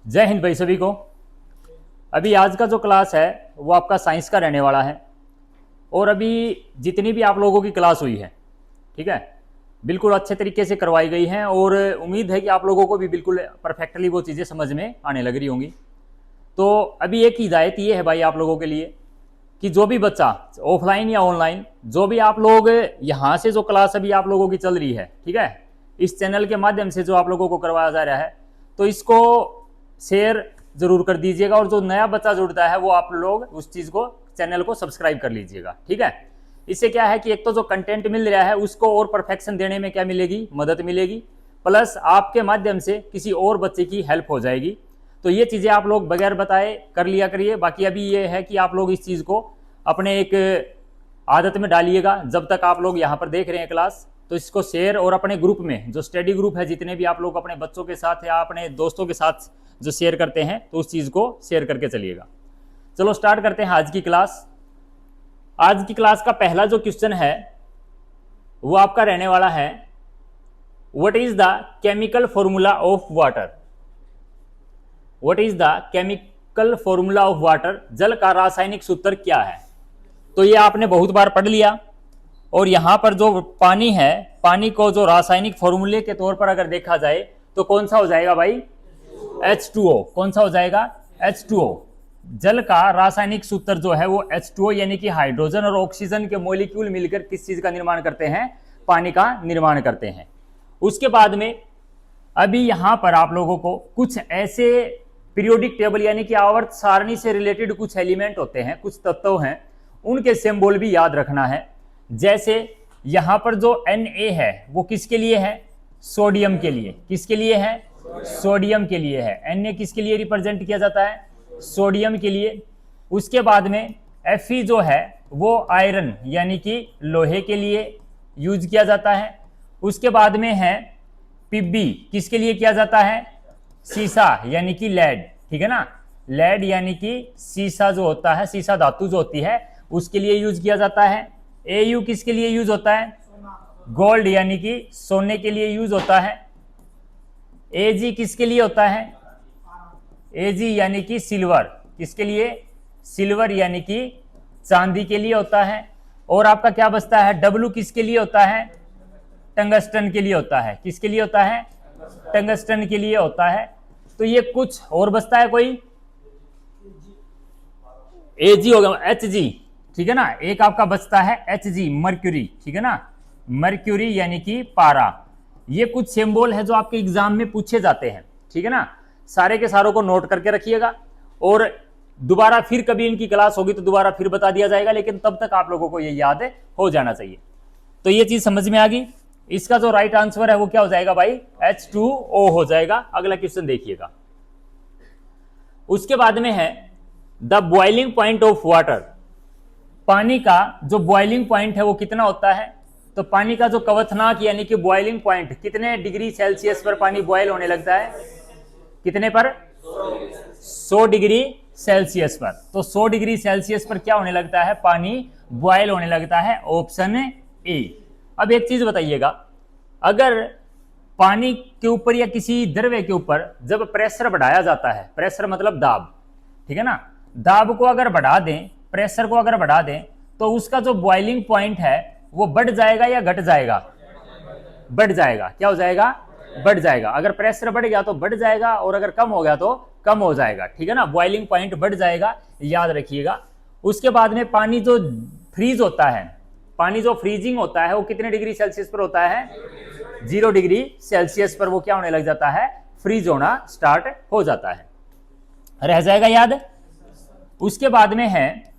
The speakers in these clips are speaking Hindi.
जय हिंद भाई सभी को। अभी आज का जो क्लास है वो आपका साइंस का रहने वाला है और अभी जितनी भी आप लोगों की क्लास हुई है, ठीक है, बिल्कुल अच्छे तरीके से करवाई गई हैं और उम्मीद है कि आप लोगों को भी बिल्कुल परफेक्टली वो चीज़ें समझ में आने लग रही होंगी। तो अभी एक हिदायत ये है भाई आप लोगों के लिए कि जो भी बच्चा ऑफलाइन या ऑनलाइन, जो भी आप लोग यहाँ से जो क्लास अभी आप लोगों की चल रही है, ठीक है, इस चैनल के माध्यम से जो आप लोगों को करवाया जा रहा है, तो इसको शेयर जरूर कर दीजिएगा और जो नया बच्चा जुड़ता है वो आप लोग उस चीज़ को, चैनल को सब्सक्राइब कर लीजिएगा, ठीक है। इससे क्या है कि एक तो जो कंटेंट मिल रहा है उसको और परफेक्शन देने में क्या मिलेगी, मदद मिलेगी, प्लस आपके माध्यम से किसी और बच्चे की हेल्प हो जाएगी। तो ये चीज़ें आप लोग बगैर बताए कर लिया करिए। बाकी अभी ये है कि आप लोग इस चीज़ को अपने एक आदत में डालिएगा। जब तक आप लोग यहाँ पर देख रहे हैं क्लास, तो इसको शेयर और अपने ग्रुप में, जो स्टडी ग्रुप है, जितने भी आप लोग अपने बच्चों के साथ या अपने दोस्तों के साथ जो शेयर करते हैं, तो उस चीज़ को शेयर करके चलिएगा। चलो स्टार्ट करते हैं आज की क्लास। आज की क्लास का पहला जो क्वेश्चन है वो आपका रहने वाला है, what is the chemical formula of water. What is the chemical formula of water, जल का रासायनिक सूत्र क्या है। तो ये आपने बहुत बार पढ़ लिया। और यहां पर जो पानी है, पानी को जो रासायनिक फॉर्मूले के तौर पर अगर देखा जाए तो कौन सा हो जाएगा भाई, H2O। कौन सा हो जाएगा, H2O। जल का रासायनिक सूत्र जो है वो H2O, यानी कि हाइड्रोजन और ऑक्सीजन के मॉलिक्यूल मिलकर किस चीज का निर्माण करते हैं, पानी का निर्माण करते हैं। उसके बाद में अभी यहां पर आप लोगों को कुछ ऐसे पीरियोडिक टेबल यानी कि आवर्त सारणी से रिलेटेड कुछ एलिमेंट होते हैं, कुछ तत्व हैं, उनके सिंबल भी याद रखना है। जैसे यहां पर जो Na है वो किसके लिए है, सोडियम के लिए। किसके लिए है, सोडियम के लिए है। Na किसके लिए रिप्रेजेंट किया जाता है, सोडियम के लिए। उसके बाद में Fe जो है वो आयरन यानी कि लोहे के लिए यूज किया जाता है। उसके बाद में है Pb, किसके लिए किया जाता है, सीसा यानी कि लेड, ठीक है ना। लेड यानी कि सीसा जो होता है, सीसा धातु जो होती है, उसके लिए यूज किया जाता है। Au किसके लिए यूज होता है, गोल्ड यानी कि सोने के लिए यूज होता है। Ag किसके लिए होता है, Ag यानी कि सिल्वर, किसके लिए, सिल्वर यानी कि चांदी के लिए होता है। और आपका क्या बचता है, W किसके लिए होता है, टंगस्टन के लिए होता है। किसके लिए होता है, टंगस्टन के लिए होता है। तो ये कुछ और बचता है कोई, Ag होगा, Hg, ठीक है ना। एक आपका बचता है Hg, मर्क्यूरी, ठीक है ना, मर्क्यूरी यानी कि पारा। ये कुछ सिंबल है जो आपके एग्जाम में पूछे जाते हैं, ठीक है ना। सारे के सारों को नोट करके रखिएगा और दोबारा फिर कभी इनकी क्लास होगी तो दोबारा फिर बता दिया जाएगा, लेकिन तब तक आप लोगों को ये याद हो जाना चाहिए। तो ये चीज समझ में आ गई। इसका जो राइट आंसर है वो क्या हो जाएगा भाई, H2O हो जाएगा। अगला क्वेश्चन देखिएगा। उसके बाद में है the boiling point of water. पानी का जो बॉइलिंग पॉइंट है वो कितना होता है। तो पानी का जो क्वथनांक यानी कि बॉइलिंग पॉइंट, कितने डिग्री सेल्सियस पर पानी बॉयल होने लगता है, कितने पर, 100 डिग्री सेल्सियस पर। तो 100 डिग्री सेल्सियस पर क्या होने लगता है, पानी बॉयल होने लगता है, ऑप्शन ए। अब एक चीज बताइएगा, अगर पानी के ऊपर या किसी द्रव्य के ऊपर जब प्रेशर बढ़ाया जाता है, प्रेशर मतलब दाब, ठीक है ना, दाब को अगर बढ़ा दें, प्रेशर को अगर बढ़ा दें, तो उसका जो बॉइलिंग पॉइंट है वो बढ़ जाएगा या घट जाएगा, बढ़ जाएगा। क्या हो जाएगा, बढ़ जाएगा। अगर प्रेशर बढ़ गया तो बढ़ जाएगा और अगर कम हो गया तो कम हो जाएगा, ठीक है ना। बॉइलिंग पॉइंट बढ़ जाएगा, याद रखिएगा। उसके बाद में पानी जो फ्रीज होता है, पानी जो फ्रीजिंग होता है वो कितने डिग्री सेल्सियस पर होता है, 0 डिग्री सेल्सियस पर वो क्या होने लग जाता है, फ्रीज होना स्टार्ट हो जाता है। रह जाएगा याद। उसके बाद में है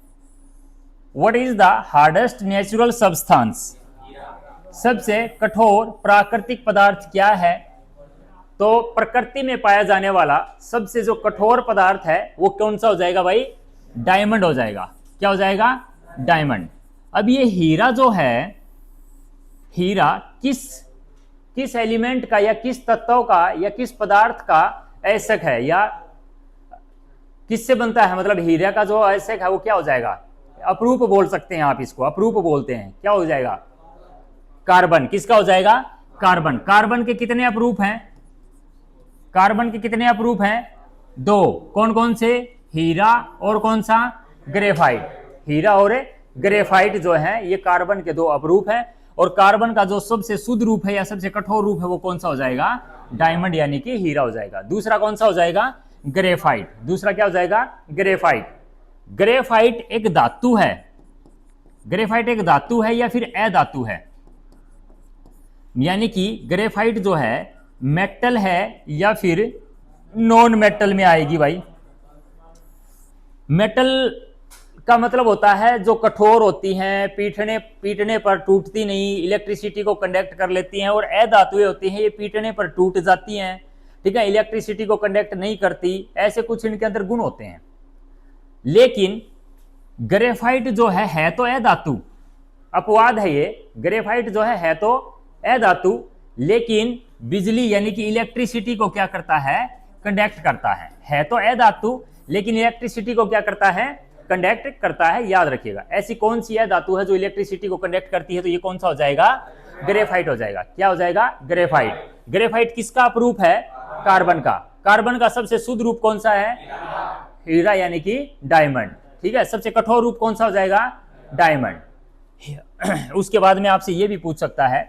what is the hardest natural substance. सबसे कठोर प्राकृतिक पदार्थ क्या है। तो प्रकृति में पाया जाने वाला सबसे जो कठोर पदार्थ है वो कौन सा हो जाएगा भाई, डायमंड हो जाएगा। क्या हो जाएगा, डायमंड। अब ये हीरा जो है, हीरा किस एलिमेंट का या किस तत्व का या किस पदार्थ का ऐसक है, या किससे बनता है, मतलब हीरा का जो ऐसक है वो क्या हो जाएगा, अपरूप बोल सकते हैं आप इसको, अपरूप बोलते हैं। क्या हो जाएगा, कार्बन। किसका हो जाएगा, कार्बन। कार्बन के कितने अपरूप हैं, कार्बन के कितने अपरूप हैं, दो। कौन कौन से? हीरा और कौन सा? ग्रेफाइट। हीरा और ग्रेफाइट जो है ये कार्बन के दो अपरूप हैं, और कार्बन का जो सबसे शुद्ध रूप है या सबसे कठोर रूप है वो कौन सा हो जाएगा? डायमंड यानी कि हीरा हो जाएगा। दूसरा कौन सा हो जाएगा? ग्रेफाइट। दूसरा क्या हो जाएगा? ग्रेफाइट। ग्रेफाइट एक धातु है, ग्रेफाइट एक धातु है या फिर अधातु है? यानी कि ग्रेफाइट जो है मेटल है या फिर नॉन मेटल में आएगी भाई? मेटल का मतलब होता है जो कठोर होती हैं, पीटने पर टूटती नहीं, इलेक्ट्रिसिटी को कंडक्ट कर लेती हैं, और अधातुएं होती हैं ये पीटने पर टूट जाती हैं, ठीक है, इलेक्ट्रिसिटी को कंडक्ट नहीं करती, ऐसे कुछ इनके अंदर गुण होते हैं। लेकिन ग्रेफाइट जो है तो अधातु, अपवाद है ये। ग्रेफाइट जो है तो अधातु, लेकिन बिजली यानी कि इलेक्ट्रिसिटी को क्या करता है? कंडक्ट करता है तो अधातु, लेकिन इलेक्ट्रिसिटी को क्या करता है? कंडक्ट करता है। याद रखिएगा, ऐसी कौन सी धातु है जो इलेक्ट्रिसिटी को कंडक्ट करती है? तो ये कौन सा हो जाएगा? ग्रेफाइट हो जाएगा। क्या हो जाएगा? ग्रेफाइट। ग्रेफाइट किसका अपरूप है? कार्बन का। कार्बन का सबसे शुद्ध रूप कौन सा है? हीरा यानी कि डायमंड, ठीक है। सबसे कठोर रूप कौन सा हो जाएगा? डायमंड। उसके बाद में आपसे ये भी पूछ सकता है,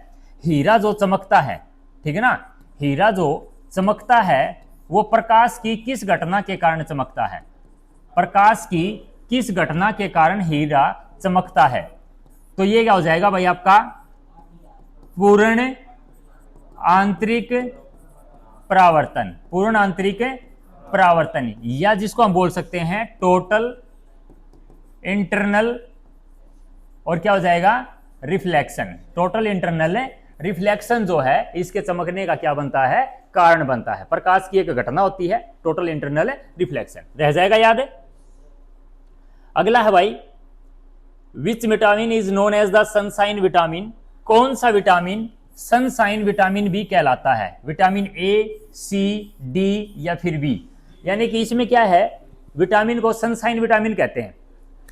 हीरा जो चमकता है, ठीक है ना, हीरा जो चमकता है वो प्रकाश की किस घटना के कारण चमकता है? प्रकाश की किस घटना के कारण हीरा चमकता है? तो ये क्या हो जाएगा भाई आपका? पूर्ण आंतरिक परावर्तन। पूर्ण आंतरिक परावर्तन, या जिसको हम बोल सकते हैं टोटल इंटरनल, और क्या हो जाएगा? रिफ्लेक्शन। टोटल इंटरनल रिफ्लेक्शन जो है इसके चमकने का क्या बनता है? कारण बनता है। प्रकाश की एक घटना होती है टोटल इंटरनल रिफ्लेक्शन। रह जाएगा याद? अगला है भाई, which vitamin is known as the sunshine vitamin? कौन सा विटामिन सनशाइन विटामिन बी कहलाता है? विटामिन ए, सी, डी या फिर बी? यानी कि इसमें क्या है, विटामिन को सनशाइन विटामिन कहते हैं,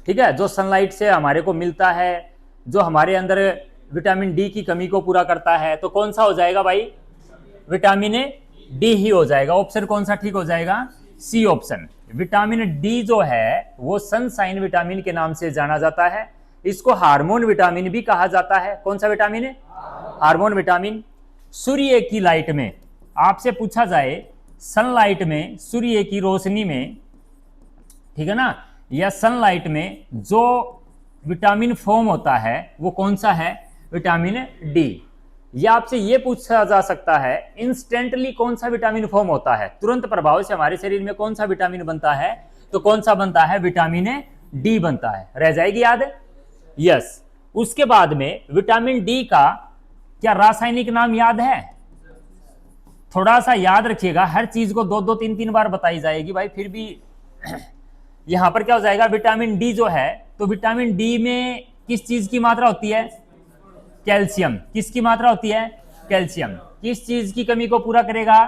ठीक है, जो सनलाइट से हमारे को मिलता है, जो हमारे अंदर विटामिन डी की कमी को पूरा करता है। तो कौन सा हो जाएगा भाई? विटामिन डी ही हो जाएगा। ऑप्शन कौन सा ठीक हो जाएगा? C option. विटामिन डी जो है वो सनशाइन विटामिन के नाम से जाना जाता है। इसको हार्मोन विटामिन भी कहा जाता है। कौन सा विटामिन है? Hormone vitamin. सूर्य की लाइट में आपसे पूछा जाए, सनलाइट में, सूर्य की रोशनी में, ठीक है ना, या सनलाइट में जो विटामिन फॉर्म होता है वो कौन सा है? Vitamin D. या आपसे ये पूछा जा सकता है, इंस्टेंटली कौन सा विटामिन फॉर्म होता है? तुरंत प्रभाव से हमारे शरीर में कौन सा विटामिन बनता है? तो कौन सा बनता है? विटामिन डी बनता है। रह जाएगी याद? यस। उसके बाद में विटामिन डी का क्या रासायनिक नाम याद है? थोड़ा सा याद रखिएगा, हर चीज को दो दो तीन तीन बार बताई जाएगी भाई, फिर भी यहां पर क्या हो जाएगा? विटामिन डी जो है, तो विटामिन डी में किस चीज की मात्रा होती है? कैल्शियम। किसकी मात्रा होती है? कैल्शियम। किस चीज की कमी को पूरा करेगा?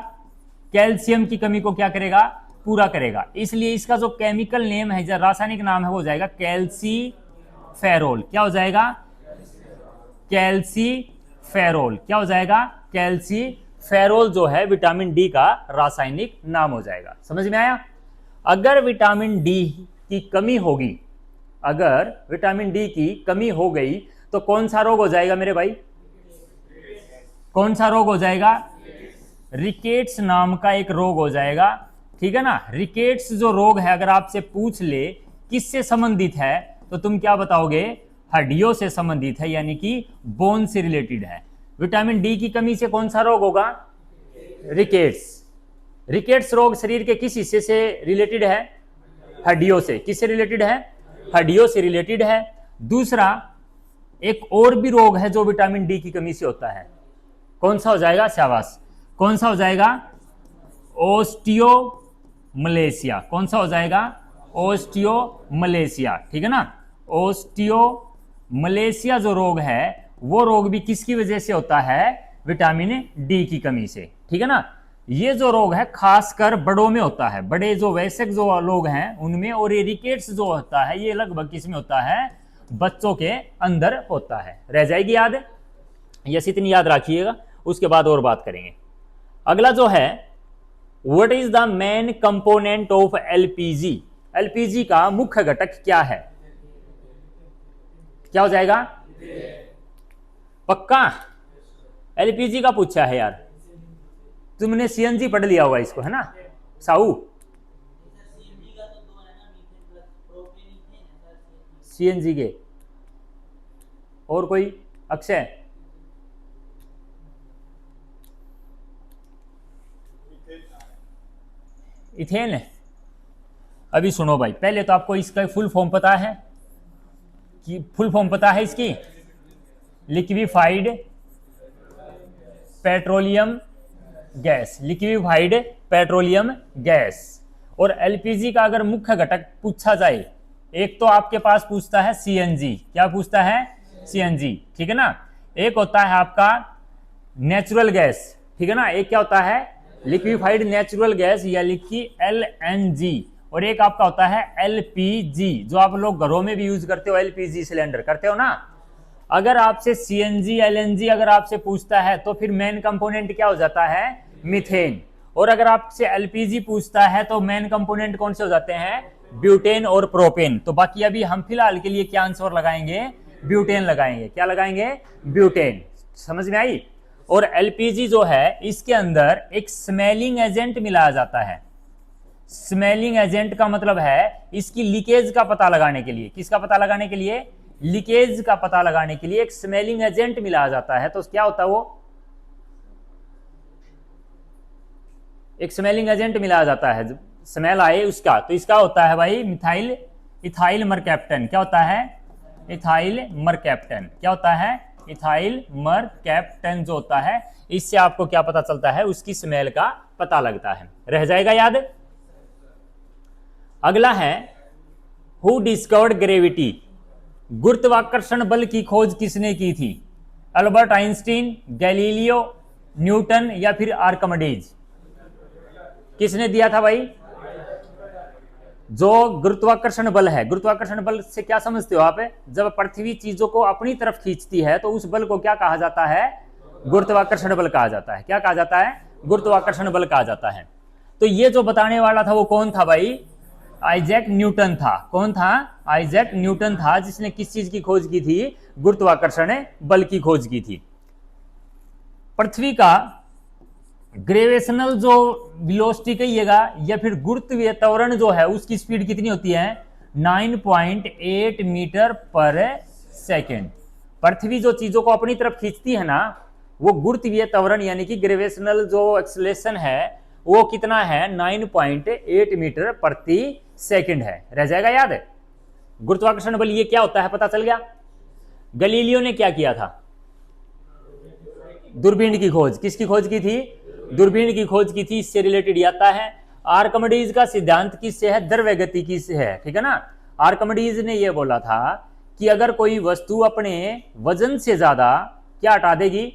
कैल्शियम की कमी को क्या करेगा? पूरा करेगा। इसलिए इसका जो केमिकल नेम है, जो रासायनिक नाम है, वो हो जाएगा कैल्सीफेरोल। क्या हो जाएगा? कैल्सीफेरोल। क्या हो जाएगा? कैल्सीफेरोल जो है विटामिन डी का रासायनिक नाम हो जाएगा। समझ में आया? अगर विटामिन डी की कमी होगी, अगर विटामिन डी की कमी हो गई तो कौन सा रोग हो जाएगा मेरे भाई? कौन सा रोग हो जाएगा? रिकेट्स नाम का एक रोग हो जाएगा, ठीक है ना। रिकेट्स जो रोग है, अगर आपसे पूछ ले किससे संबंधित है, तो तुम क्या बताओगे? हड्डियों से संबंधित है, यानी कि बोन से रिलेटेड है। विटामिन डी की कमी से कौन सा रोग होगा? रिकेट्स। रिकेट्स रोग शरीर के किस हिस्से से रिलेटेड है? हड्डियों से। किससे रिलेटेड है? हड्डियों से रिलेटेड है। दूसरा, एक और भी रोग है जो विटामिन डी की कमी से होता है। कौन सा हो जाएगा? शाबाश। कौन सा हो जाएगा? ओस्टियोमलेशिया। कौन सा हो जाएगा? ओस्टियोमलेशिया, ठीक है ना। ओस्टियोमलेशिया जो रोग है, वो रोग भी किसकी वजह से होता है? विटामिन डी की कमी से, ठीक है ना। ये जो रोग है खासकर बड़ों में होता है, बड़े जो वयस्क जो लोग हैं उनमें, और ये रिकेट्स जो होता है ये लगभग किसमें होता है? बच्चों के अंदर होता है। रह जाएगी याद? यस, इतनी याद रखिएगा, उसके बाद और बात करेंगे। अगला जो है what is the main component of LPG? LPG का मुख्य घटक क्या है? क्या हो जाएगा? पक्का? एलपीजी का पूछा है यार, तुमने सीएनजी पढ़ लिया होगा इसको, है ना साहू? सीएनजी के और कोई? अक्षय? इथेन? अभी सुनो भाई, पहले तो आपको इसका फुल फॉर्म पता है कि फुल फॉर्म पता है इसकी? Liquefied petroleum gas, liquefied petroleum gas. और एलपीजी का अगर मुख्य घटक पूछा जाए, एक तो आपके पास पूछता है सीएनजी। क्या पूछता है? सीएनजी, ठीक है ना। एक होता है आपका नेचुरल गैस, ठीक है ना। एक क्या होता है? लिक्विफाइड नेचुरल गैस यानी कि एलएनजी। और एक आपका होता है एलपीजी, जो आप लोग घरों में भी यूज करते हो, एलपीजी सिलेंडर करते हो ना। अगर आपसे सीएनजी एलएनजी अगर आपसे पूछता है तो फिर मेन कंपोनेंट क्या हो जाता है? मीथेन। और अगर आपसे एलपीजी पूछता है तो मेन कंपोनेंट कौन से हो जाते हैं? ब्यूटेन और प्रोपेन। तो बाकी अभी हम फिलहाल के लिए क्या आंसर लगाएंगे? ब्यूटेन लगाएंगे। क्या लगाएंगे? ब्यूटेन। समझ में आई? और एलपीजी जो है इसके अंदर एक स्मेलिंग एजेंट मिलाया जाता है। स्मेलिंग एजेंट का मतलब है इसकी लीकेज का पता लगाने के लिए। किसका पता लगाने के लिए? लीकेज का पता लगाने के लिए एक स्मेलिंग एजेंट मिलाया जाता है। तो क्या होता है वो? एक स्मेलिंग एजेंट मिलाया जाता है, स्मेल आए उसका। तो इसका होता है भाई मिथाइल इथाइल मरकैप्टन। क्या होता है? Ethyl mercaptan. क्या होता है? इथाइल मरकैप्टन जो होता है, इससे आपको क्या पता चलता है? उसकी स्मेल का पता लगता है। रह जाएगा याद? अगला है हु डिस्कवर्ड ग्रेविटी? गुरुत्वाकर्षण बल की खोज किसने की थी? अल्बर्ट आइंस्टीन, गैलीलियो, न्यूटन या फिर आर्किमिडीज? किसने दिया था भाई? जो गुरुत्वाकर्षण बल है, गुरुत्वाकर्षण बल से क्या समझते हो आप? जब पृथ्वी चीजों को अपनी तरफ खींचती है तो उस बल को क्या कहा जाता है? गुरुत्वाकर्षण बल कहा जाता है। क्या कहा जाता है? गुरुत्वाकर्षण बल कहा जाता है। तो ये जो बताने वाला था वो कौन था भाई? आइजैक न्यूटन था। कौन था? आइजैक न्यूटन था, जिसने किस चीज की खोज की थी? गुरुत्वाकर्षण बल की खोज की थी। पृथ्वी का ग्रेविटेशनल जो वेलोसिटी कहिएगा या फिर गुरुत्वीय त्वरण जो है उसकी स्पीड कितनी होती है? 9.8 मीटर पर सेकेंड। पृथ्वी जो चीजों को अपनी तरफ खींचती है ना, वो गुरुत्वीय त्वरण यानी कि ग्रेविटेशनल जो एक्सेलरेशन है वो कितना है? 9.8 मीटर प्रति सेकंड है। रह जाएगा याद? गुरुत्वाकर्षण बल ये क्या होता है पता चल गया? गलीलियो ने क्या किया था? दूरबीन की खोज। किसकी खोज की थी? दूरबीन की खोज की थी। इससे रिलेटेड आता है आर्किमिडीज का सिद्धांत किससे है? द्रव्यगति से है, ठीक है ना। आर्किमिडीज ने यह बोला था कि अगर कोई वस्तु अपने वजन से ज्यादा क्या हटा देगी?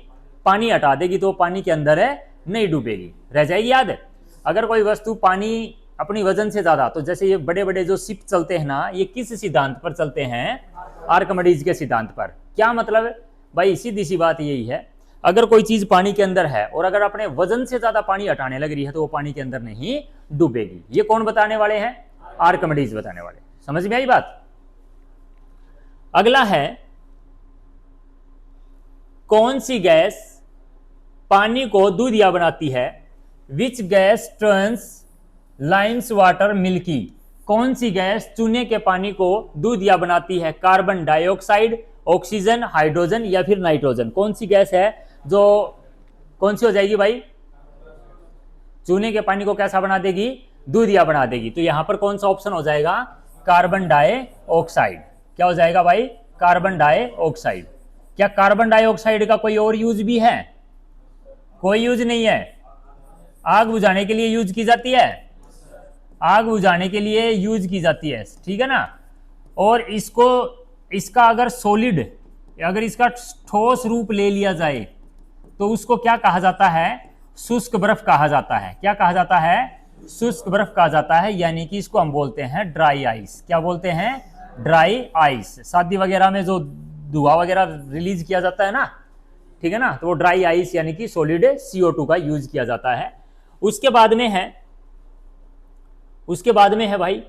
पानी हटा देगी, तो पानी के अंदर है नहीं डूबेगी। रह जाएगी याद? अगर कोई वस्तु पानी अपनी वजन से ज्यादा, तो जैसे ये बड़े बड़े जो शिप चलते हैं ना, ये किस सिद्धांत पर चलते हैं? आर्किमिडीज के सिद्धांत पर। क्या मतलब भाई? सीधी सी बात यही है, अगर कोई चीज पानी के अंदर है और अगर अपने वजन से ज्यादा पानी हटाने लग रही है तो वो पानी के अंदर नहीं डूबेगी। ये कौन बताने वाले हैं? आर्किमिडीज बताने वाले। समझ में आई बात? अगला है कौन सी गैस पानी को दूधिया बनाती है? Which gas turns Lyme's water milky? कौन सी गैस चूने के पानी को दूधिया बनाती है? कार्बन डाइऑक्साइड, ऑक्सीजन, हाइड्रोजन या फिर नाइट्रोजन? कौन सी गैस है जो कौन सी हो जाएगी भाई? चूने के पानी को कैसा बना देगी? दूधिया बना देगी। तो यहां पर कौन सा ऑप्शन हो जाएगा? Carbon dioxide. क्या हो जाएगा भाई? Carbon dioxide. क्या कार्बन डाइऑक्साइड का कोई और यूज भी है? कोई यूज नहीं है। आग बुझाने के लिए यूज की जाती है, आग बुझाने के लिए यूज की जाती है, ठीक है ना। और इसका अगर सॉलिड, अगर इसका ठोस रूप ले लिया जाए तो उसको क्या कहा जाता है? शुष्क बर्फ कहा जाता है। क्या कहा जाता है? शुष्क बर्फ कहा जाता है, यानी कि इसको हम बोलते हैं ड्राई आइस। क्या बोलते हैं? Dry ice. शादी वगैरह में जो धुआं वगैरह रिलीज किया जाता है ना, ठीक है ना, तो वो ड्राई आइस यानी कि सॉलिड CO2 का यूज किया जाता है। उसके बाद में है उसके बाद में है भाई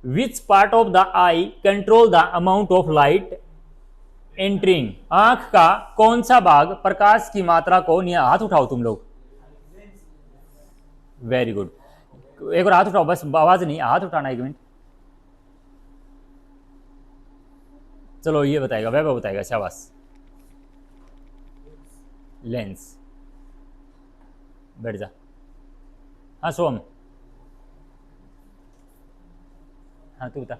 which part of the I control the amount of light entering, आंख का कौन सा भाग प्रकाश की मात्रा को, हाथ उठाओ तुम लोग, वेरी गुड, एक और हाथ उठाओ, बस आवाज नहीं, हाथ उठाना 1 मिनट। चलो ये बताएगा, वह बताएगा, शाबाश। लेंस, बैठ जा। हाँ सोम, हाँ तू बता,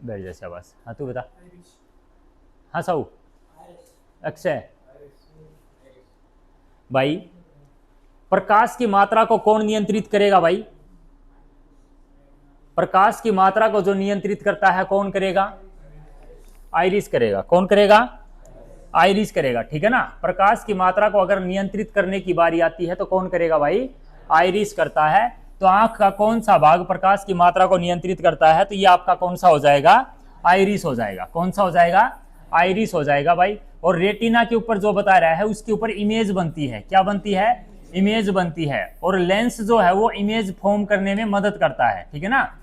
बैठ जा, शाबाश। हाँ तू बता। हाँ साऊ, अक्षय भाई, प्रकाश की मात्रा को कौन नियंत्रित करेगा भाई? प्रकाश की मात्रा को जो नियंत्रित करता है कौन करेगा? आइरिस करेगा। कौन करेगा? आइरिस करेगा, ठीक है ना। प्रकाश की मात्रा को अगर नियंत्रित करने की बारी आती है तो कौन करेगा भाई? आइरिस करता है। तो आंख का कौन सा भाग प्रकाश की मात्रा को नियंत्रित करता है? तो ये आपका कौन सा हो जाएगा? आइरिस हो जाएगा। कौन सा हो जाएगा? आइरिस हो जाएगा भाई। और रेटिना के ऊपर जो बता रहा है उसके ऊपर इमेज बनती है। क्या बनती है? इमेज बनती है। और लेंस जो है वो इमेज फॉर्म करने में मदद करता है, ठीक है ना।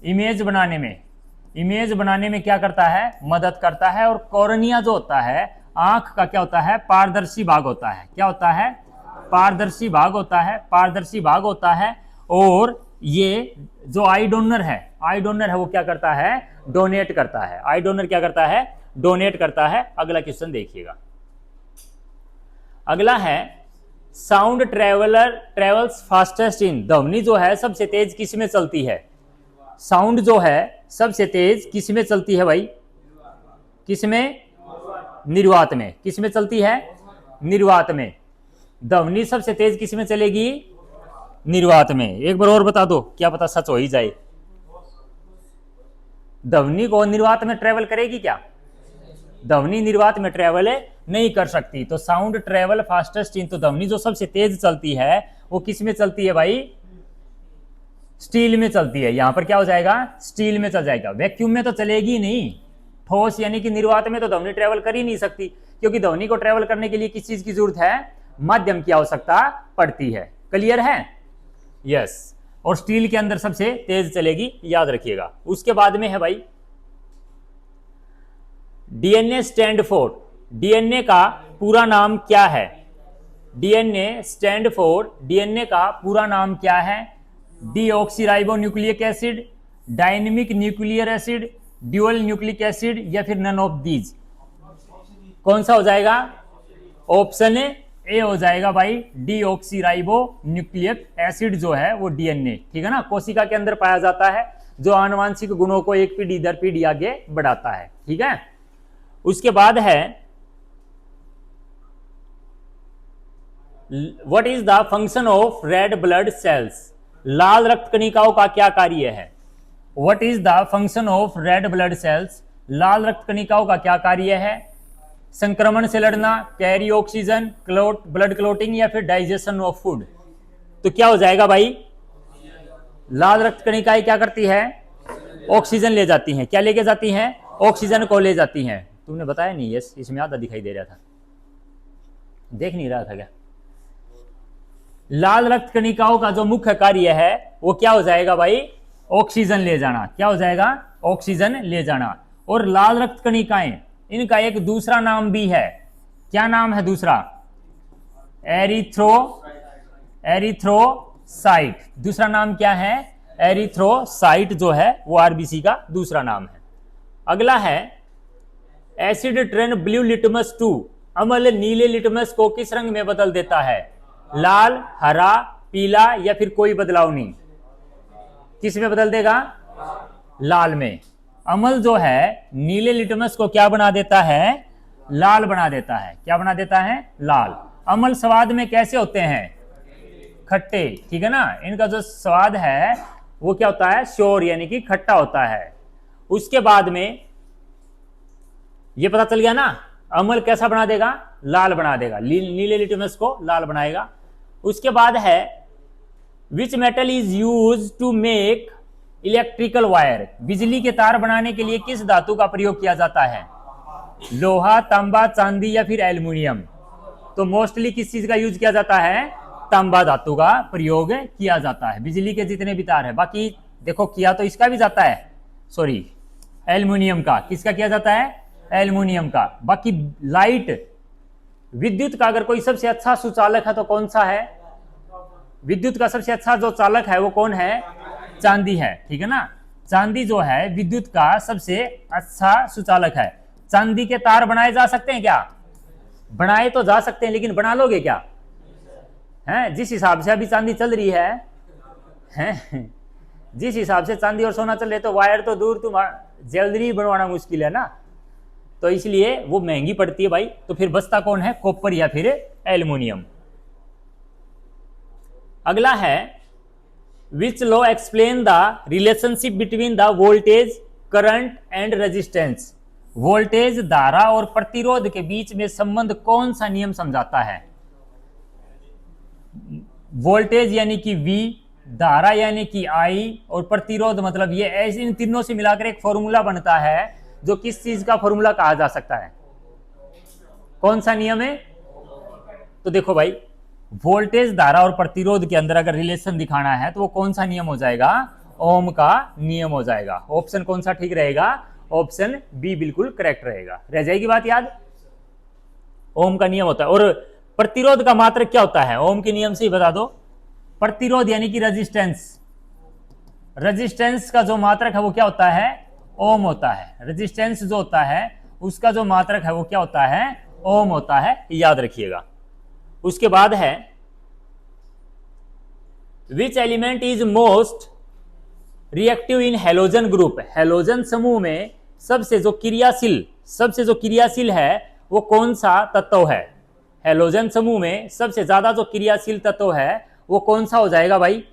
इमेज बनाने में क्या करता है? मदद करता है। और कॉर्निया जो होता है आंख का क्या होता है? पारदर्शी भाग होता है। क्या होता है? पारदर्शी भाग होता है। पारदर्शी भाग होता है। और ये जो आई डोनर है वो क्या करता है? डोनेट करता है। आई डोनर क्या करता है? डोनेट करता है। अगला क्वेश्चन देखिएगा। अगला है साउंड ट्रेवल्स फास्टेस्ट इन, ध्वनि जो है सबसे तेज किस में चलती है? साउंड जो है सबसे तेज किस में चलती है भाई? किस में? निर्वात में। किस में चलती है? निर्वात में। ध्वनि सबसे तेज किस में चलेगी? निर्वात में। एक बार और बता दो, क्या पता सच हो ही जाए। ध्वनि को निर्वात में ट्रेवल करेगी क्या? ध्वनि निर्वात में ट्रेवल नहीं कर सकती। तो साउंड ट्रेवल फास्टेस्ट इन, तो ध्वनि जो सबसे तेज चलती है वो किस में चलती है भाई? स्टील में चलती है। यहां पर क्या हो जाएगा? स्टील में चल जाएगा। वैक्यूम में तो चलेगी नहीं। ठोस यानी कि निर्वात में तो ध्वनि ट्रेवल कर ही नहीं सकती, क्योंकि ध्वनि को ट्रेवल करने के लिए किस चीज की जरूरत है? माध्यम की आवश्यकता पड़ती है। क्लियर है? यस। और स्टील के अंदर सबसे तेज चलेगी, याद रखिएगा। उसके बाद में है भाई डीएनए स्टैंड फॉर, डीएनए का पूरा नाम क्या है? डीएनए स्टैंड फॉर, डीएनए का पूरा नाम क्या है? Deoxyribo nucleic acid, dynamic nuclear acid, dual nucleic acid, या फिर नन ऑफ दीज। कौन सा हो जाएगा? ऑप्शन ए हो जाएगा भाई, डीऑक्सीराइबो न्यूक्लिक एसिड जो है वो डीएनए, ठीक है ना, कोशिका के अंदर पाया जाता है, जो आनुवांशिक गुणों को एक पीढ़ी दर पीढ़ी आगे बढ़ाता है, ठीक है। उसके बाद है what is the function of red blood cells, लाल रक्त कणिकाओं का क्या कार्य है? What is the function of red blood cells, लाल रक्त कणिकाओं का क्या कार्य है? संक्रमण से लड़ना, कैरी ऑक्सीजन, ब्लड क्लोटिंग, या फिर डाइजेशन ऑफ फूड। तो क्या हो जाएगा भाई? लाल रक्त कणिकाएं क्या करती है? ऑक्सीजन ले जाती हैं। क्या लेके जाती हैं? ऑक्सीजन को ले जाती हैं। तुमने बताया नहीं? यस, इसमें आधा दिखाई दे रहा था, देख नहीं रहा था क्या? लाल रक्त कणिकाओं का जो मुख्य कार्य है वो क्या हो जाएगा भाई? ऑक्सीजन ले जाना। क्या हो जाएगा? ऑक्सीजन ले जाना। और लाल रक्त कणिकाएं, इनका एक दूसरा नाम भी है। क्या नाम है दूसरा? एरिथ्रोसाइट। दूसरा नाम क्या है? एरिथ्रोसाइट जो है वो आरबीसी का दूसरा नाम है। अगला है acid turn blue litmus to, अम्ल नीले लिटमस को किस रंग में बदल देता है? लाल, हरा, पीला, या फिर कोई बदलाव नहीं? किस में बदल देगा? लाल में। अम्ल जो है नीले लिटमस को क्या बना देता है? लाल बना देता है। क्या बना देता है? लाल। अम्ल स्वाद में कैसे होते हैं? खट्टे, ठीक है ना। इनका जो स्वाद है वो क्या होता है? श्योर यानी कि खट्टा होता है। उसके बाद में ये पता चल गया ना, अम्ल कैसा बना देगा? लाल बना देगा। नीले लिटमस को लाल बनाएगा। उसके बाद है which metal is use to make electrical wire, बिजली के तार बनाने के लिए किस धातु का प्रयोग किया जाता है? लोहा, तांबा, चांदी, या फिर एल्युमिनियम। तो मोस्टली किस चीज का यूज किया जाता है? तांबा धातु का प्रयोग किया जाता है। बिजली के जितने भी तार है, बाकी देखो किया तो इसका भी जाता है, सॉरी एल्युमिनियम का, किसका किया जाता है, एल्युमिनियम का। बाकी लाइट विद्युत का अगर कोई सबसे अच्छा सुचालक है तो कौन सा है, विद्युत का सबसे अच्छा जो चालक है वो कौन है, चांदी है, ठीक है ना। चांदी जो है विद्युत का सबसे अच्छा सुचालक है। चांदी के तार बनाए जा सकते हैं क्या, बनाए तो जा सकते हैं, लेकिन बना लोगे क्या, हैं जिस हिसाब से अभी चांदी चल रही है जिस हिसाब से चांदी और सोना चल रहे तो वायर तो दूर, तुम ज्वेलरी बनवाना मुश्किल है ना, तो इसलिए वो महंगी पड़ती है भाई। तो फिर बचता कौन है, कॉपर या फिर एल्युमिनियम। अगला है which law explain the relationship between the voltage current and resistance. Voltage धारा और प्रतिरोध के बीच में संबंध कौन सा नियम समझाता है। वोल्टेज यानी कि V, धारा यानी कि I और प्रतिरोध मतलब ये, ऐसे इन तीनों से मिलाकर एक फॉर्मूला बनता है जो किस चीज का फॉर्मूला कहा जा सकता है, कौन सा नियम है। तो देखो भाई, वोल्टेज धारा और प्रतिरोध के अंदर अगर रिलेशन दिखाना है तो वो कौन सा नियम हो जाएगा, ओम का नियम हो जाएगा। ऑप्शन कौन सा ठीक रहेगा, ऑप्शन बी बिल्कुल करेक्ट रहेगा। रह जाएगी बात याद, ओम का नियम होता है। और प्रतिरोध का मात्रक क्या होता है, ओम के नियम से ही बता दो। प्रतिरोध यानी कि रेजिस्टेंस, रेजिस्टेंस का जो मात्रक है वो क्या होता है, ओम होता है। रेजिस्टेंस जो होता है उसका जो मात्रक है वो क्या होता है, ओम होता है, याद रखिएगा। उसके बाद है which element is most reactive in halogen group. Halogen समूह में सबसे जो क्रियाशील है वो कौन सा तत्व है। हेलोजन समूह में सबसे ज्यादा जो क्रियाशील तत्व है वो कौन सा हो जाएगा भाई,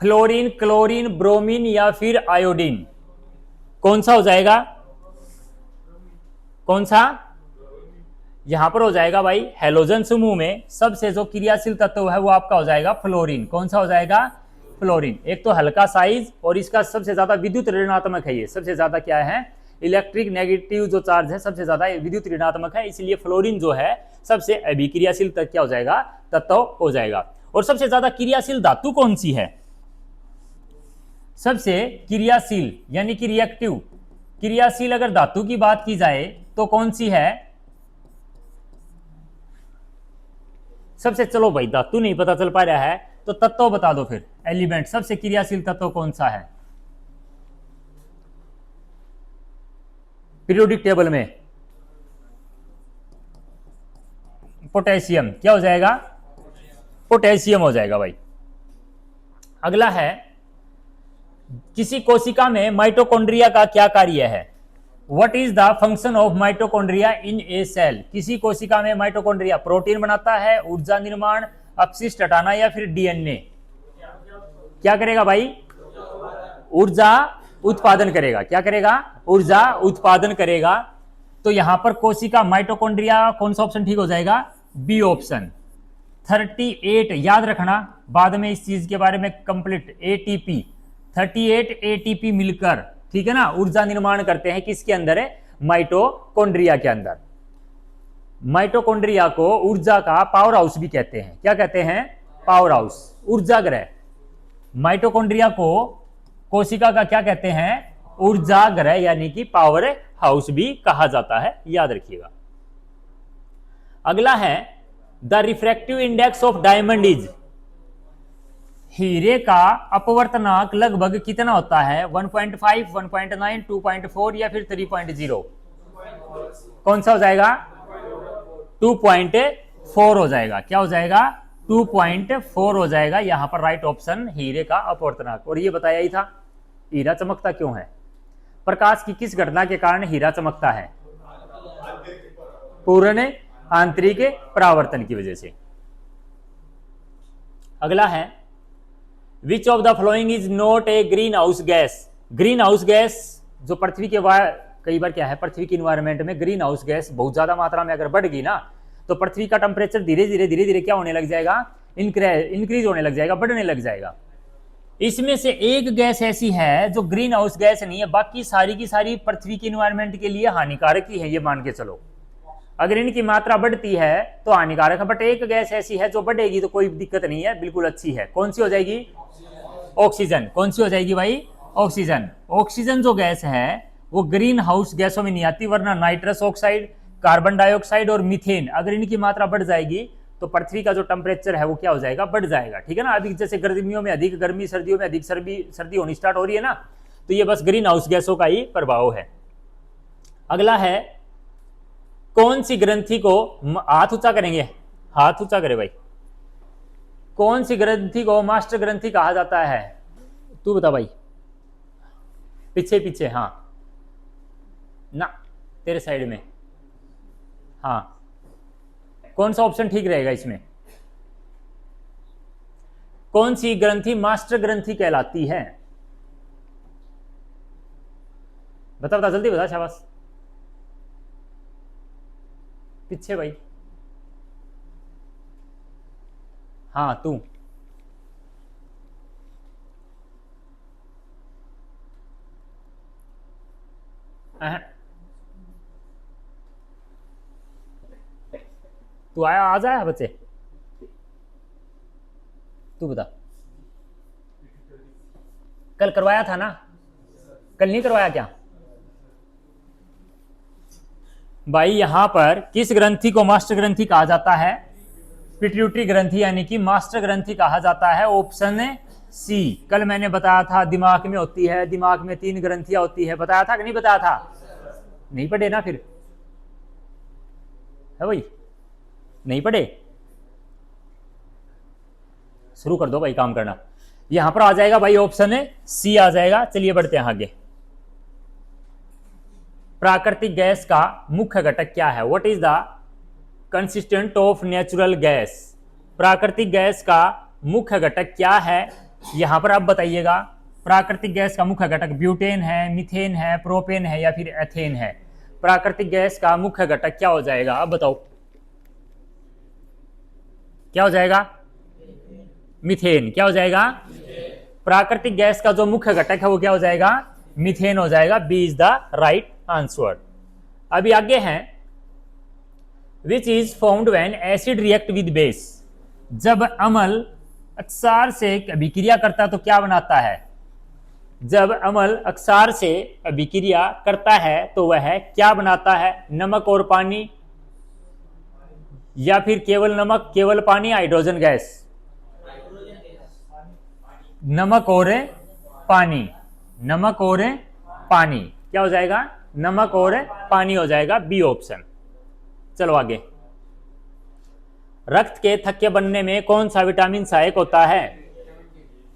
फ्लोरीन, क्लोरीन, ब्रोमीन या फिर आयोडीन, कौन सा हो जाएगा, कौन सा, यहां पर हो जाएगा भाई हेलोजन समूह में सबसे जो क्रियाशील तत्व है वो आपका हो जाएगा फ्लोरीन। कौन सा हो जाएगा, फ्लोरीन। एक तो हल्का साइज और इसका सबसे ज्यादा विद्युत ऋणात्मक है, ये सबसे ज्यादा क्या है, इलेक्ट्रिक नेगेटिव जो चार्ज है सबसे ज्यादा विद्युत ऋणात्मक है, इसलिए फ्लोरीन जो है सबसे अभिक्रियाशील तत्व क्या हो जाएगा, तत्व हो जाएगा। और सबसे ज्यादा क्रियाशील धातु कौन सी है, सबसे क्रियाशील यानी कि रिएक्टिव क्रियाशील अगर धातु की बात की जाए तो कौन सी है सबसे, चलो भाई धातु नहीं पता चल पा रहा है तो तत्व बता दो फिर, एलिमेंट सबसे क्रियाशील तत्व कौन सा है पीरियोडिक टेबल में। पोटेशियम, क्या हो जाएगा, पोटेशियम हो जाएगा भाई। अगला है किसी कोशिका में माइटोकॉन्ड्रिया का क्या कार्य है। What is the function of mitochondria in a cell. किसी कोशिका में माइटोकॉन्ड्रिया प्रोटीन बनाता है, ऊर्जा निर्माण, अपशिष्ट हटाना या फिर डीएनए, क्या करेगा भाई, ऊर्जा उत्पादन करेगा। क्या करेगा, ऊर्जा उत्पादन करेगा। तो यहां पर कोशिका माइटोकॉन्ड्रिया कौन सा ऑप्शन ठीक हो जाएगा, बी ऑप्शन। 38 याद रखना, बाद में इस चीज के बारे में कंप्लीट, एटीपी 38 एटीपी मिलकर, ठीक है ना, ऊर्जा निर्माण करते हैं किसके अंदर है, माइटोकॉन्ड्रिया के अंदर। माइटोकॉन्ड्रिया को ऊर्जा का पावर हाउस भी कहते हैं। क्या कहते हैं, पावर हाउस, ऊर्जा ग्रह। माइटोकॉन्ड्रिया को कोशिका का क्या कहते हैं, ऊर्जा ग्रह यानी कि पावर हाउस भी कहा जाता है, याद रखिएगा। अगला है the refractive index of diamond is. हीरे का अपवर्तनांक लगभग कितना होता है, 1.5, 1.9, 2.4 या फिर 3.0, कौन सा हो जाएगा, 2.4 हो जाएगा। क्या हो जाएगा, 2.4 हो जाएगा। यहां पर राइट ऑप्शन हीरे का अपवर्तनांक। और ये बताया ही था, हीरा चमकता क्यों है, प्रकाश की किस घटना के कारण हीरा चमकता है, पूर्ण आंतरिक परावर्तन की वजह से। अगला है which of the following is not a green house gas. Green house gas जो पृथ्वी के कई बार क्या है, पृथ्वी की इन्वायरमेंट में ग्रीन हाउस गैस बहुत ज्यादा मात्रा में अगर बढ़ गई ना तो पृथ्वी का टेम्परेचर धीरे धीरे क्या होने लग जाएगा, इंक्रीज होने लग जाएगा, बढ़ने लग जाएगा। इसमें से एक गैस ऐसी है जो ग्रीन हाउस गैस नहीं है, बाकी सारी की सारी पृथ्वी की इन्वायरमेंट के लिए हानिकारक ही है, ये मान के चलो। अगर इनकी मात्रा बढ़ती है तो हानिकारक है, बट एक गैस ऐसी है जो बढ़ेगी तो कोई दिक्कत नहीं है, बिल्कुल अच्छी है। कौन सी हो जाएगी? ऑक्सीजन। कौन सी हो जाएगी भाई? ऑक्सीजन। ऑक्सीजन जो गैस है वो ग्रीन हाउस गैसों में नहीं आती, वरना नाइट्रस ऑक्साइड, कार्बन डाइऑक्साइड और मीथेन, अगर इनकी मात्रा बढ़ जाएगी तो पृथ्वी का जो टेम्परेचर है वो क्या हो जाएगा? बढ़ जाएगा। ठीक है ना। अभी जैसे गर्मियों में अधिक गर्मी, सर्दियों में अधिक सर्दी होनी स्टार्ट हो रही है ना, तो ये बस ग्रीन हाउस गैसों का ही प्रभाव है। अगला है, कौन सी ग्रंथि को, हाथ ऊंचा करेंगे, हाथ ऊंचा करे भाई, कौन सी ग्रंथि को मास्टर ग्रंथि कहा जाता है? तू बता भाई। पीछे पीछे, हाँ ना, तेरे साइड में, हाँ। कौन सा ऑप्शन ठीक रहेगा इसमें? कौन सी ग्रंथि मास्टर ग्रंथि कहलाती है? बता बता, जल्दी बता, शाबाश। पीछे भाई, हाँ तू। तू आया, आ जाए बच्चे, तू बता। कल करवाया था ना? कल नहीं करवाया क्या भाई? यहां पर किस ग्रंथि को मास्टर ग्रंथि कहा जाता है? पिट्यूटरी ग्रंथि, यानी कि मास्टर ग्रंथि कहा जाता है। Option C. कल मैंने बताया था दिमाग में होती है, दिमाग में 3 ग्रंथियां होती है, बताया था कि नहीं बताया था? नहीं पढ़े ना फिर, है भाई? नहीं पढ़े? शुरू कर दो भाई काम करना। यहां पर आ जाएगा भाई ऑप्शन सी आ जाएगा। चलिए बढ़ते हैं आगे। प्राकृतिक गैस का मुख्य घटक क्या है? What is the consistent of natural gas? प्राकृतिक गैस का मुख्य घटक क्या है? यहां पर आप बताइएगा। प्राकृतिक गैस का मुख्य घटक ब्यूटेन है, मीथेन है, प्रोपेन है या फिर एथेन है? प्राकृतिक गैस का मुख्य घटक क्या हो जाएगा? आप बताओ क्या हो जाएगा? मीथेन। क्या हो जाएगा? प्राकृतिक गैस का जो मुख्य घटक है वो क्या हो जाएगा? मीथेन हो जाएगा। B is the right answer. अभी आगे हैं, which is formed when acid react with base? जब अम्ल अक्षार से अभिक्रिया करता तो क्या बनाता है? जब अम्ल अक्षार से अभिक्रिया करता है तो वह क्या बनाता है? नमक और पानी, या फिर केवल नमक, केवल पानी, हाइड्रोजन गैस? नमक और पानी। नमक और पानी। क्या हो जाएगा? नमक और पानी हो जाएगा, बी ऑप्शन। चलो आगे। रक्त के थक्के बनने में कौन सा विटामिन सहायक होता है?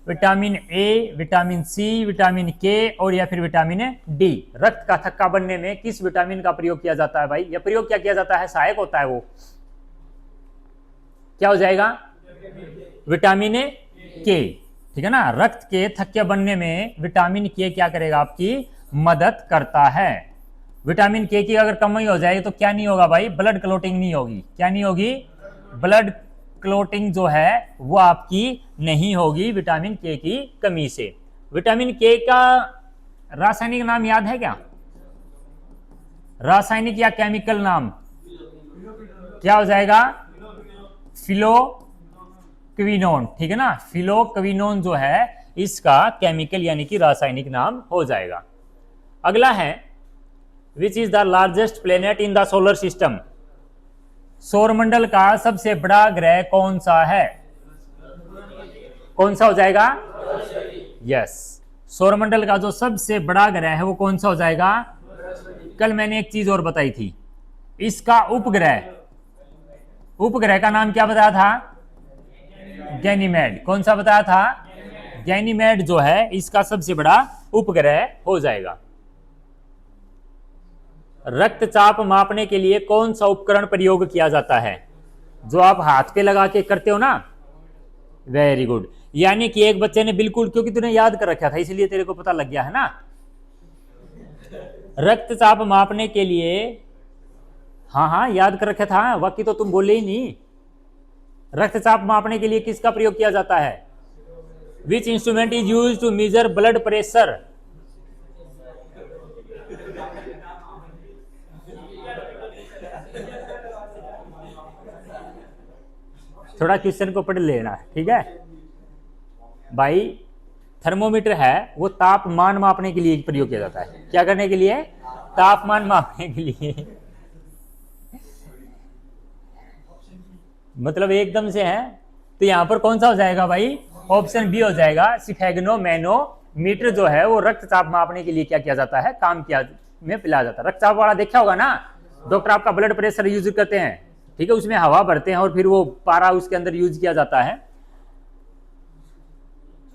Vitamin A, vitamin C, vitamin K और या फिर विटामिन डी? रक्त का थक्का बनने में किस विटामिन का प्रयोग किया जाता है भाई? या प्रयोग क्या किया जाता है? सहायक होता है वो। क्या हो जाएगा? विटामिन के। ठीक है ना। रक्त के थक्के बनने में विटामिन के क्या करेगा? आपकी मदद करता है। विटामिन के की अगर कमी हो जाएगी तो क्या नहीं होगा भाई? ब्लड क्लोटिंग नहीं होगी। क्या नहीं होगी? ब्लड क्लोटिंग जो है वो आपकी नहीं होगी विटामिन के की कमी से। विटामिन के का रासायनिक नाम याद है क्या? रासायनिक या केमिकल नाम क्या हो जाएगा? फिलोक्विनोन। ठीक है ना। फिलोक्विनोन जो है इसका केमिकल यानी कि रासायनिक नाम हो जाएगा। अगला है, which is the largest planet in the solar system? सौरमंडल का सबसे बड़ा ग्रह कौन सा है? कौन सा हो जाएगा? यस। सौरमंडल का जो सबसे बड़ा ग्रह है वो कौन सा हो जाएगा? कल मैंने एक चीज और बताई थी, इसका उपग्रह का नाम क्या बताया था? गैनीमेड। कौन सा बताया था? गैनीमेड जो है इसका सबसे बड़ा उपग्रह हो जाएगा। रक्तचाप मापने के लिए कौन सा उपकरण प्रयोग किया जाता है? जो आप हाथ पे लगा के करते हो ना। Very good. यानी कि एक बच्चे ने बिल्कुल, क्योंकि तूने याद कर रखा था इसलिए तेरे को पता लग गया है ना। रक्तचाप मापने के लिए, हाँ हाँ याद कर रखा था, बाकी तो तुम बोले ही नहीं। रक्तचाप मापने के लिए किसका प्रयोग किया जाता है? Which instrument is use to measure blood pressure? थोड़ा क्वेश्चन को पढ़ लेना, ठीक है भाई। थर्मोमीटर है वो तापमान मापने के लिए प्रयोग किया जाता है। क्या करने के लिए? तापमान मापने के लिए। मतलब एकदम से है, तो यहां पर कौन सा हो जाएगा भाई? ऑप्शन बी हो जाएगा। सिफेग्नो मैनोमीटर जो है वो रक्तचाप मापने के लिए क्या किया जाता है? काम किया में पिलाया जाता है। रक्तचाप वाला देखा होगा ना, डॉक्टर आपका ब्लड प्रेशर यूज करते हैं, ठीक है, उसमें हवा भरते हैं और फिर वो पारा उसके अंदर यूज किया जाता है,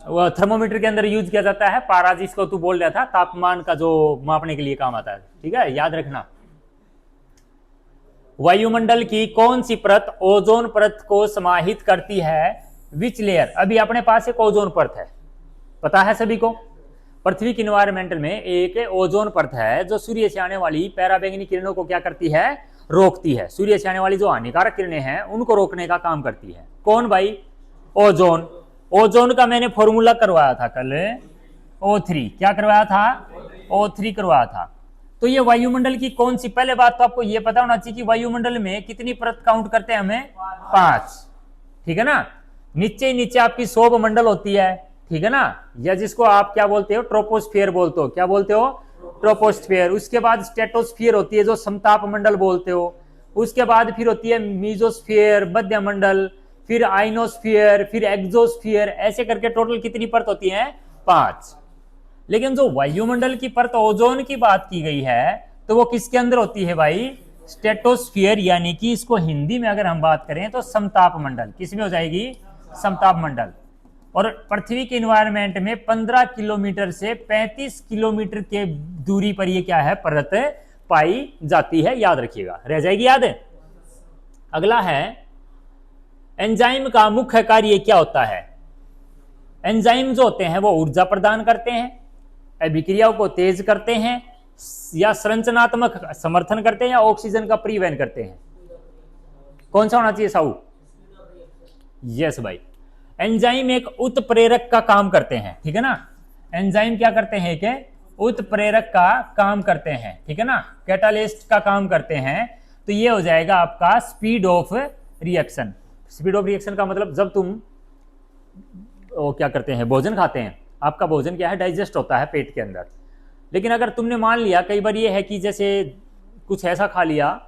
वो थर्मोमीटर के अंदर यूज किया जाता है पारा, जिसको तू बोल रहा था, तापमान का जो मापने के लिए काम आता है, ठीक है, याद रखना। वायुमंडल की कौन सी परत ओजोन परत को समाहित करती है? Which layer? अभी अपने पास एक ओजोन परत है, पता है सभी को। पृथ्वी की इन्वायरमेंटल में एक ओजोन परत है जो सूर्य से आने वाली पराबैंगनी किरणों को क्या करती है? रोकती है। सूर्य से आने वाली जो हानिकारक किरणें हैं उनको रोकने का काम करती है। कौन भाई? ओजोन। ओजोन का मैंने फॉर्मूला करवाया था कल, O3। क्या करवाया था? O3 करवाया था। तो ये वायुमंडल की कौन सी, पहले बात तो आपको ये पता होना चाहिए कि वायुमंडल में कितनी परत काउंट करते हैं हमें? 5, ठीक है ना। नीचे ही नीचे आपकी शोभ मंडल होती है, ठीक है ना, या जिसको आप क्या बोलते हो? ट्रोपोस्फियर बोलते हो। क्या बोलते हो? ट्रोपोस्फियर। उसके बाद स्ट्रेटोस्फियर होती है जो समताप मंडल बोलते हो। उसके बाद फिर होती है मीजोस्फियर, मध्य मंडल, फिर आइनोस्फियर, फिर एक्सोस्फियर, ऐसे करके टोटल कितनी परत होती है? 5। लेकिन जो वायुमंडल की परत ओजोन की बात की गई है तो वो किसके अंदर होती है भाई? स्ट्रेटोस्फियर, यानी कि इसको हिंदी में अगर हम बात करें तो समताप मंडल। किसमें हो जाएगी? समताप मंडल। और पृथ्वी के एनवायरनमेंट में 15 किलोमीटर से 35 किलोमीटर के दूरी पर ये क्या है? परत पाई जाती है, याद रखिएगा, रह जाएगी याद। अगला है एंजाइम का मुख्य कार्य क्या होता है? एंजाइम जो होते हैं वो ऊर्जा प्रदान करते हैं, अभिक्रियाओं को तेज करते हैं, या संरचनात्मक समर्थन करते हैं, या ऑक्सीजन का परिवहन करते हैं। कौन सा होना चाहिए साहू? यस भाई, एंजाइम एक उत्प्रेरक का काम करते हैं, ठीक है ना। एंजाइम क्या करते हैं? कि उत्प्रेरक का काम करते हैं, ठीक है ना, कैटालिस्ट का काम करते हैं। तो ये हो जाएगा आपका speed of reaction. Speed of reaction का मतलब जब तुम वो क्या करते हैं, भोजन खाते हैं, आपका भोजन क्या है? डाइजेस्ट होता है पेट के अंदर। लेकिन अगर तुमने मान लिया, कई बार ये है कि जैसे कुछ ऐसा खा लिया,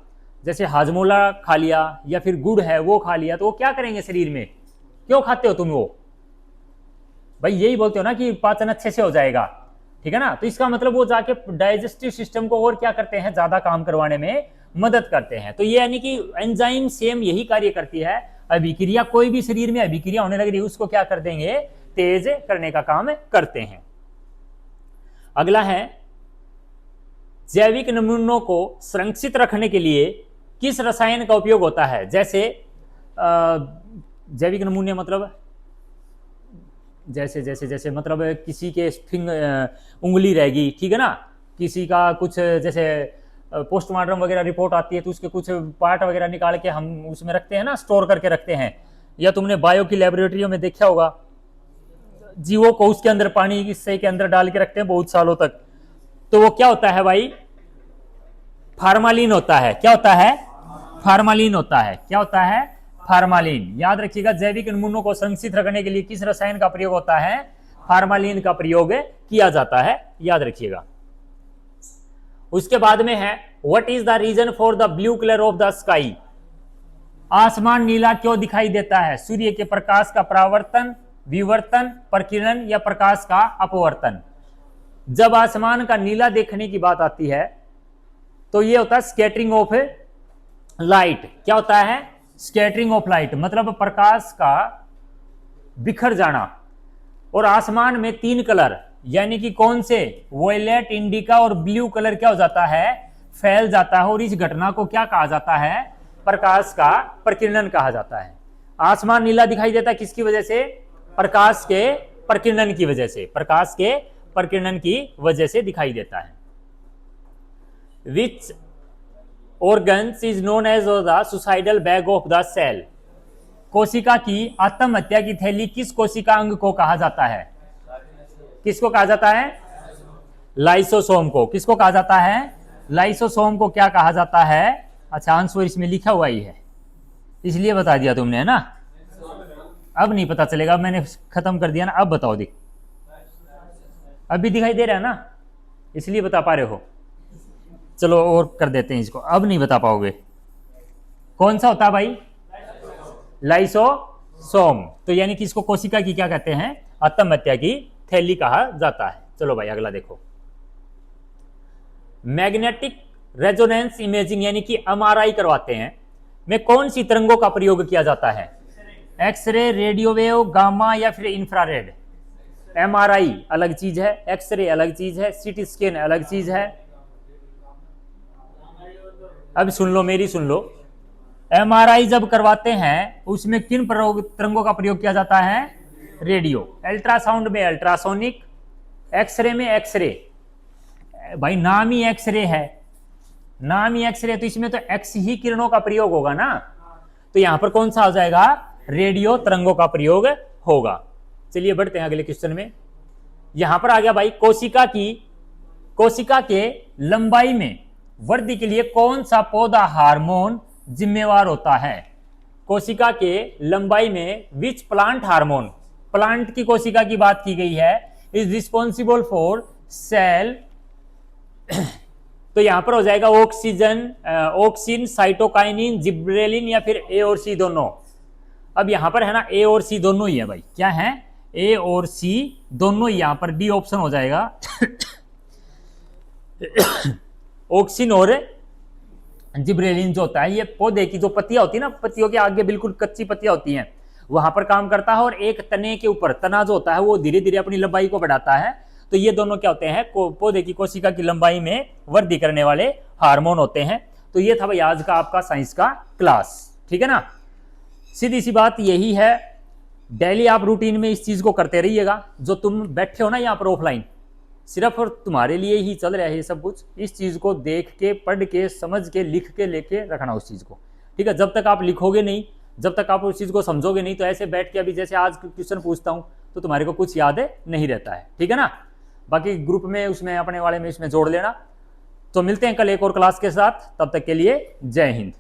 जैसे हाजमोला खा लिया या फिर गुड़ है वो खा लिया, तो वो क्या करेंगे शरीर में? क्यों खाते हो तुम वो? भाई यही बोलते हो ना कि पाचन अच्छे से हो जाएगा, ठीक है ना। तो इसका मतलब वो जाके डाइजेस्टिव सिस्टम को और क्या करते हैं? ज्यादा काम करवाने में मदद करते हैं। तो ये यानी कि एंजाइम सेम यही कार्य करती है। अभिक्रिया, कोई भी शरीर में अभिक्रिया होने लग रही है उसको क्या कर देंगे? तेज करने का काम करते हैं। अगला है जैविक नमूनों को संरक्षित रखने के लिए किस रसायन का उपयोग होता है? जैसे जैविक नमूने मतलब जैसे जैसे जैसे मतलब किसी के उंगली रहेगी, ठीक है ना, किसी का कुछ जैसे पोस्टमार्टम वगैरह रिपोर्ट आती है तो उसके कुछ पार्ट वगैरह निकाल के हम उसमें रखते हैं ना, स्टोर करके रखते हैं। या तुमने बायो की लेबोरेटरियों में देखा होगा, जीवों को उसके अंदर पानी हिस्से के अंदर डाल के रखते हैं बहुत सालों तक। तो वो क्या होता है भाई? फार्मालिन होता है। क्या होता है? फार्मालिन होता है। क्या होता है? फार्मालिन। याद रखिएगा, जैविक नमूनों को संरक्षित रखने के लिए किस रसायन का प्रयोग होता है? फार्मालिन का प्रयोग किया जाता है, याद रखिएगा। उसके बाद में है what is the reason for the blue colour of the sky? आसमान नीला क्यों दिखाई देता है? सूर्य के प्रकाश का परावर्तन, विवर्तन, प्रकिरण, या प्रकाश का अपवर्तन? जब आसमान का नीला देखने की बात आती है तो ये होता है स्कैटरिंग ऑफ लाइट। क्या होता है? स्कैटरिंग ऑफ लाइट, मतलब प्रकाश का बिखर जाना। और आसमान में 3 कलर यानी कि कौन से? वॉयलेट, इंडिका और ब्लू कलर क्या हो जाता है? फैल जाता है। और इस घटना को क्या कहा जाता है? प्रकाश का प्रकिरण कहा जाता है। आसमान नीला दिखाई देता है किसकी वजह से? प्रकाश के प्रकिरण की वजह से। प्रकाश के प्रकिरण की वजह से दिखाई देता है। विच organs is known as the suicidal bag of the cell? कोशिका की आत्महत्या की थैली किस कोशिका अंग को कहा जाता है? किसको कहा जाता है? लाइसोसोम को। किसको कहा जाता है? लाइसोसोम को क्या कहा जाता है? अच्छा, आंसर इसमें लिखा हुआ ही है इसलिए बता दिया तुमने, है ना। अब नहीं पता चलेगा, मैंने खत्म कर दिया ना। अब बताओ दी, अभी दिखाई दे रहा है ना, इसलिए बता पा रहे हो। चलो और कर देते हैं इसको, अब नहीं बता पाओगे। कौन सा होता है भाई? लाइसोसोम। तो यानी कि इसको कोशिका की क्या कहते हैं? आत्महत्या की थैली कहा जाता है। चलो भाई अगला देखो, मैग्नेटिक रेजोनेंस इमेजिंग यानी कि एमआरआई करवाते हैं में कौन सी तरंगों का प्रयोग किया जाता है? एक्सरे, रेडियोवेव, गामा या फिर इंफ्रारेड? एमआरआई अलग चीज है, एक्सरे अलग चीज है, सीटी स्कैन अलग चीज है। अब सुन लो, मेरी सुन लो। एमआरआई जब करवाते हैं उसमें किन तरंगों का प्रयोग किया जाता है? रेडियो। अल्ट्रासाउंड में अल्ट्रासोनिक, एक्सरे में एक्सरे। भाई नाम ही एक्सरे है, नाम ही एक्सरे, तो इसमें तो एक्स ही किरणों का प्रयोग होगा ना। तो यहां पर कौन सा हो जाएगा? रेडियो तरंगों का प्रयोग होगा। चलिए बढ़ते हैं अगले क्वेश्चन में। यहां पर आ गया भाई, कोशिका के लंबाई में वृद्धि के लिए कौन सा पौधा हार्मोन जिम्मेवार होता है? कोशिका के लंबाई में विच प्लांट हार्मोन, प्लांट की कोशिका की बात की गई है, इज रिस्पॉन्सिबल फॉर सेल। तो यहां पर हो जाएगा ऑक्सिन, साइटोकाइनिन, जिब्रेलिन या फिर ए और सी दोनों। अब यहां पर है ना ए और सी दोनों ही है भाई। क्या है? ए और सी दोनों ही, यहां पर डी ऑप्शन हो जाएगा। ऑक्सिन और जिब्रेलिन जो होता है, ये पौधे की जो पत्तियां होती है ना, पत्तियों के आगे बिल्कुल कच्ची पत्तियां होती हैं, वहां पर काम करता है। और एक तने के ऊपर, तना जो होता है वो धीरे धीरे अपनी लंबाई को बढ़ाता है। तो ये दोनों क्या होते हैं? पौधे की कोशिका की लंबाई में वृद्धि करने वाले हार्मोन होते हैं। तो ये था भाई आज का आपका साइंस का क्लास, ठीक है ना। सीधी सी बात यही है, डेली आप रूटीन में इस चीज को करते रहिएगा। जो तुम बैठे हो ना यहाँ पर ऑफलाइन, सिर्फ और तुम्हारे लिए ही चल रहा है ये सब कुछ। इस चीज को देख के, पढ़ के, समझ के, लिख के लेके रखना उस चीज को, ठीक है। जब तक आप लिखोगे नहीं, जब तक आप उस चीज को समझोगे नहीं, तो ऐसे बैठ के अभी जैसे आज क्वेश्चन पूछता हूं तो तुम्हारे को कुछ याद नहीं रहता है, ठीक है ना। बाकी ग्रुप में, उसमें अपने वाले में इसमें जोड़ लेना। तो मिलते हैं कल एक और क्लास के साथ, तब तक के लिए जय हिंद।